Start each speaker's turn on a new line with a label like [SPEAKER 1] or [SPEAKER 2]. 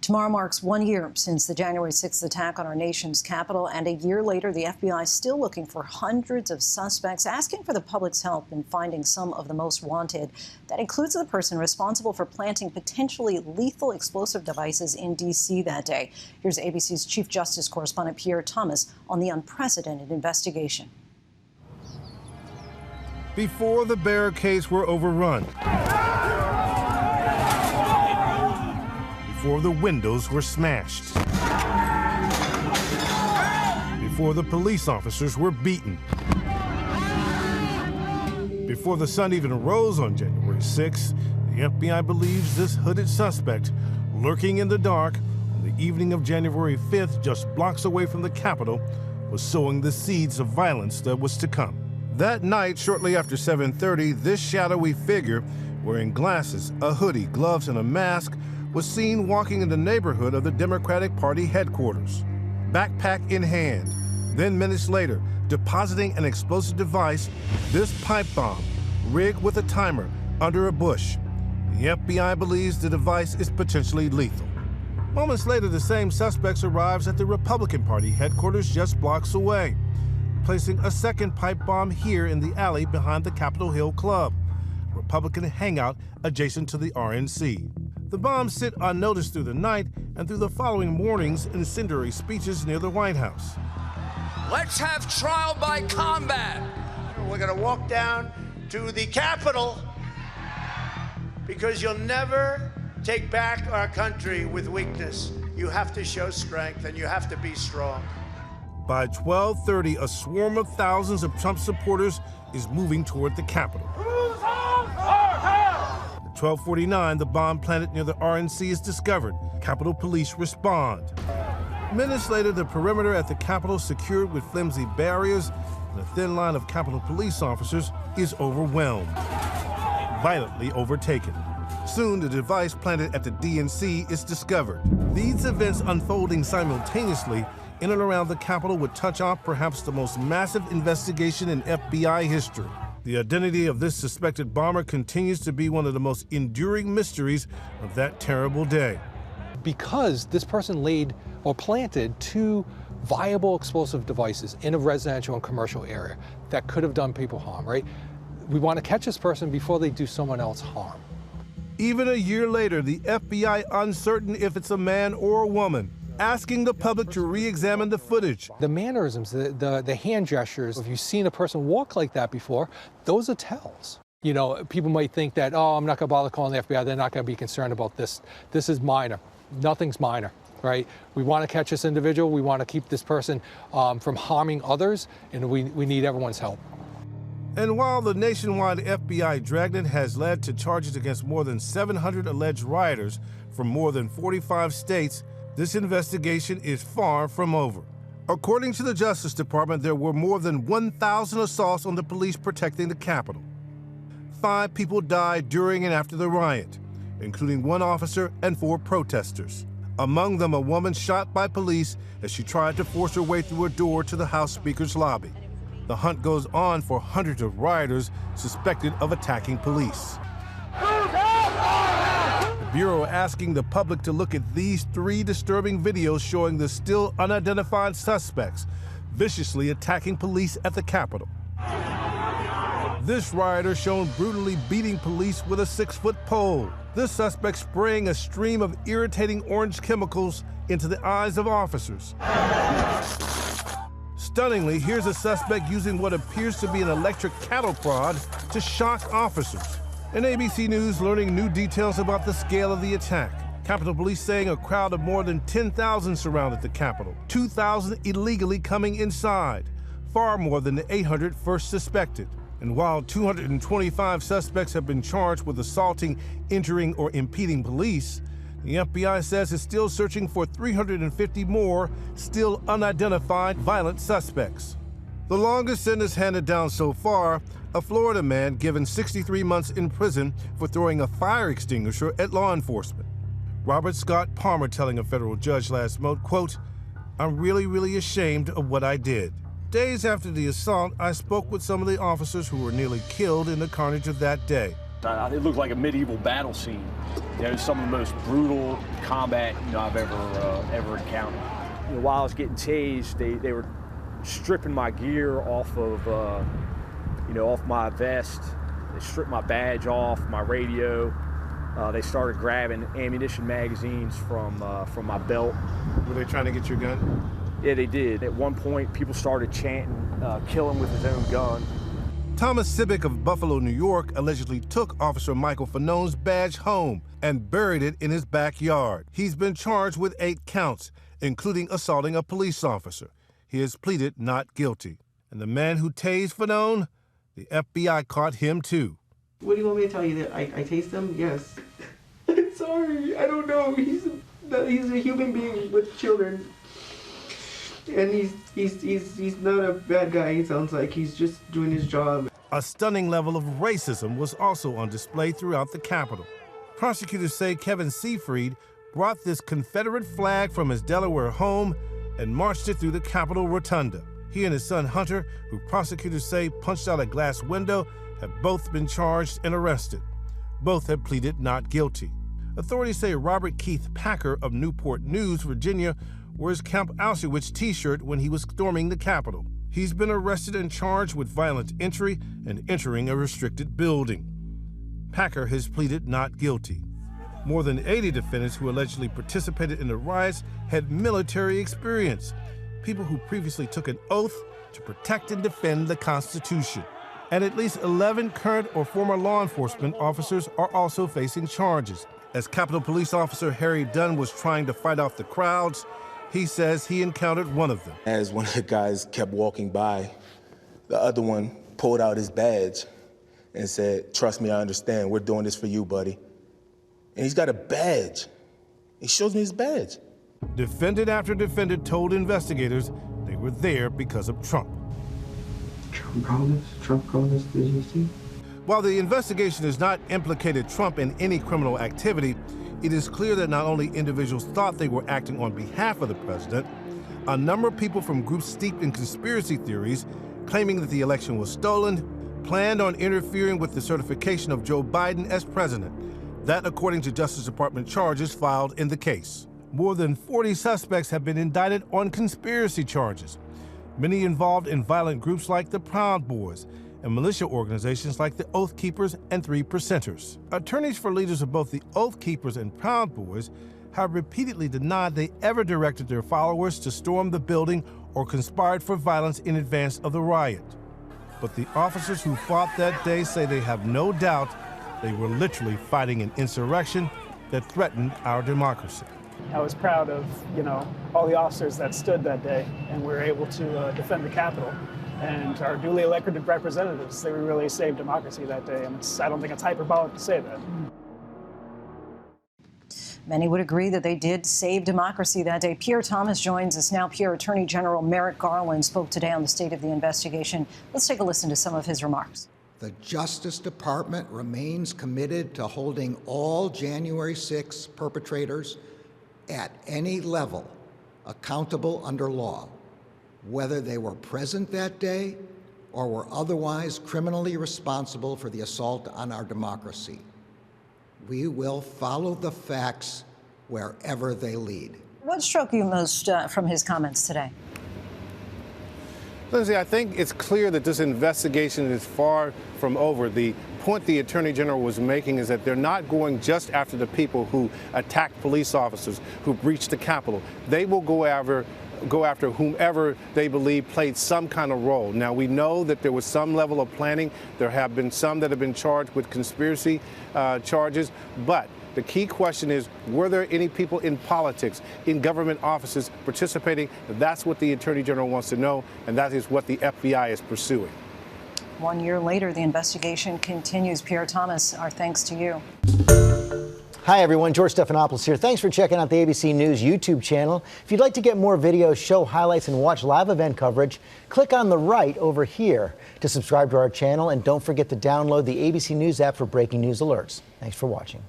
[SPEAKER 1] Tomorrow marks 1 year since the January 6th attack on our nation's capital, and a year later, the FBI is still looking for hundreds of suspects, asking for the public's help in finding some of the most wanted. That includes the person responsible for planting potentially lethal explosive devices in D.C. that day. Here's ABC's Chief Justice Correspondent Pierre on the unprecedented investigation.
[SPEAKER 2] Before the barricades were overrun, before the windows were smashed, before the police officers were beaten, before the sun even rose on January 6th, the FBI believes this hooded suspect, lurking in the dark on the evening of January 5th, just blocks away from the Capitol, was sowing the seeds of violence that was to come. That night, shortly after 7:30, this shadowy figure, wearing glasses, a hoodie, gloves, and a mask, was seen walking in the neighborhood of the Democratic Party headquarters, backpack in hand. Then minutes later, depositing an explosive device, this pipe bomb, rigged with a timer, under a bush. The FBI believes the device is potentially lethal. Moments later, the same suspects arrives at the Republican Party headquarters just blocks away, placing a second pipe bomb here in the alley behind the Capitol Hill Club, a Republican hangout adjacent to the RNC. The bombs sit unnoticed through the night and through the following morning's incendiary speeches near the White House.
[SPEAKER 3] Let's have trial by combat.
[SPEAKER 4] We're going to walk down to the Capitol because you'll never take back our country with weakness. You have to show strength and you have to be strong.
[SPEAKER 2] By 12:30, a swarm of thousands of Trump supporters is moving toward the Capitol. At 12:49, the bomb planted near the RNC is discovered. Capitol Police respond. Minutes later, the perimeter at the Capitol, secured with flimsy barriers and a thin line of Capitol Police officers, is overwhelmed, violently overtaken. Soon, the device planted at the DNC is discovered. These events unfolding simultaneously in and around the Capitol would touch off perhaps the most massive investigation in FBI history. The identity of this suspected bomber continues to be one of the most enduring mysteries of that terrible day.
[SPEAKER 5] Because this person laid or planted two viable explosive devices in a residential and commercial area that could have done people harm, right? We want to catch this person before they do someone else harm.
[SPEAKER 2] Even a year later, the FBI uncertain if it's a man or a woman, asking the public to re-examine the footage.
[SPEAKER 5] The mannerisms, the hand gestures, if you've seen a person walk like that before, those are tells. You know, people might think that, oh, I'm not going to bother calling the FBI. They're not going to be concerned about this. This is minor. Nothing's minor, right? We want to catch this individual. We want to keep this person from harming others, and we need everyone's help.
[SPEAKER 2] And while the nationwide FBI dragnet has led to charges against more than 700 alleged rioters from more than 45 states, this investigation is far from over. According to the Justice Department, there were more than 1,000 assaults on the police protecting the Capitol. 5 people died during and after the riot, including 1 officer and 4 protesters. Among them, a woman shot by police as she tried to force her way through a door to the House Speaker's lobby. The hunt goes on for hundreds of rioters suspected of attacking police. The Bureau asking the public to look at these 3 disturbing videos showing the still unidentified suspects viciously attacking police at the Capitol. This rioter shown brutally beating police with a 6-foot pole. This suspect spraying a stream of irritating orange chemicals into the eyes of officers. Stunningly, here's a suspect using what appears to be an electric cattle prod to shock officers. And ABC News learning new details about the scale of the attack. Capitol Police saying a crowd of more than 10,000 surrounded the Capitol, 2,000 illegally coming inside, far more than the 800 first suspected. And while 225 suspects have been charged with assaulting, injuring, or impeding police, the FBI says it's still searching for 350 more still unidentified violent suspects. The longest sentence handed down so far, a Florida man given 63 months in prison for throwing a fire extinguisher at law enforcement. Robert Scott Palmer telling a federal judge last month, quote, "I'm really ashamed of what I did. Days after the assault, I spoke with some of the officers who were nearly killed in the carnage of that day.
[SPEAKER 6] It looked like a medieval battle scene. It was some of the most brutal combat I've ever encountered. While I was getting tased, they were stripping my gear off of off my vest. They stripped my badge off, my radio. They started grabbing ammunition magazines from my belt.
[SPEAKER 2] Were they trying to get your gun?
[SPEAKER 6] Yeah, they did. At one point, people started chanting, "Kill him with his own gun."
[SPEAKER 2] Thomas SIBICK of Buffalo, New York, allegedly took Officer Michael Fanone's badge home and buried it in his backyard. He's been charged with 8 counts, including assaulting a police officer. He has pleaded not guilty. And the man who tased Fanone, the FBI caught him too.
[SPEAKER 7] What do you want me to tell you, that I tased him? Yes. I'm sorry, I don't know. He's a human being with children. And he's not a bad guy, he sounds like. He's just doing his job.
[SPEAKER 2] A stunning level of racism was also on display throughout the Capitol. Prosecutors say Kevin SEEFRIED brought this Confederate flag from his Delaware home and marched it through the Capitol Rotunda. He and his son Hunter, who prosecutors say punched out a glass window, have both been charged and arrested. Both have pleaded not guilty. Authorities say Robert Keith Packer of Newport News, Virginia, wore his Camp Auschwitz t-shirt when he was storming the Capitol. He's been arrested and charged with violent entry and entering a restricted building. Packer has pleaded not guilty. More than 80 defendants who allegedly participated in the riots had military experience, people who previously took an oath to protect and defend the Constitution. And at least 11 current or former law enforcement officers are also facing charges. As Capitol Police Officer Harry Dunn was trying to fight off the crowds, he says he encountered one of them.
[SPEAKER 8] As one of the guys kept walking by, the other one pulled out his badge and said, "Trust me, I understand. We're doing this for you, buddy." And he's got a badge. He shows me his badge.
[SPEAKER 2] Defendant after defendant told investigators they were there because of Trump.
[SPEAKER 7] Trump called us, did you see?
[SPEAKER 2] While the investigation has not implicated Trump in any criminal activity, it is clear that not only individuals thought they were acting on behalf of the president, a number of people from groups steeped in conspiracy theories claiming that the election was stolen planned on interfering with the certification of Joe Biden as president. That, according to Justice Department charges filed in the case. More than 40 suspects have been indicted on conspiracy charges, many involved in violent groups like the Proud Boys and militia organizations like the Oath Keepers and 3 Percenters. Attorneys for leaders of both the Oath Keepers and Proud Boys have repeatedly denied they ever directed their followers to storm the building or conspired for violence in advance of the riot. But the officers who fought that day say they have no doubt they were literally fighting an insurrection that threatened our democracy.
[SPEAKER 9] I was proud of, all the officers that stood that day and were able to defend the Capitol. And our duly elected representatives, they really saved democracy that day. And I don't think it's hyperbolic to say that.
[SPEAKER 1] Many would agree that they did save democracy that day. Pierre Thomas joins us now. Pierre, Attorney General Merrick Garland spoke today on the state of the investigation. Let's take a listen to some of his remarks.
[SPEAKER 10] The Justice Department remains committed to holding all January 6 perpetrators at any level accountable under law, whether they were present that day or were otherwise criminally responsible for the assault on our democracy. We will follow the facts wherever they lead.
[SPEAKER 1] What struck you most from his comments today?
[SPEAKER 2] Lindsay, I think it's clear that this investigation is far from over. The point the Attorney General was making is that they're not going just after the people who attacked police officers, who breached the Capitol. They will go after whomever they believe played some kind of role. Now, we know that there was some level of planning. There have been some that have been charged with conspiracy charges, but the key question is, were there any people in politics, in government offices participating? That's what the Attorney General wants to know, and that is what the FBI is pursuing.
[SPEAKER 1] 1 year later, the investigation continues. Pierre Thomas, our thanks to you.
[SPEAKER 11] Hi, everyone. George Stephanopoulos here. Thanks for checking out the ABC News YouTube channel. If you'd like to get more videos, show highlights, and watch live event coverage, click on the right over here to subscribe to our channel. And don't forget to download the ABC News app for breaking news alerts. Thanks for watching.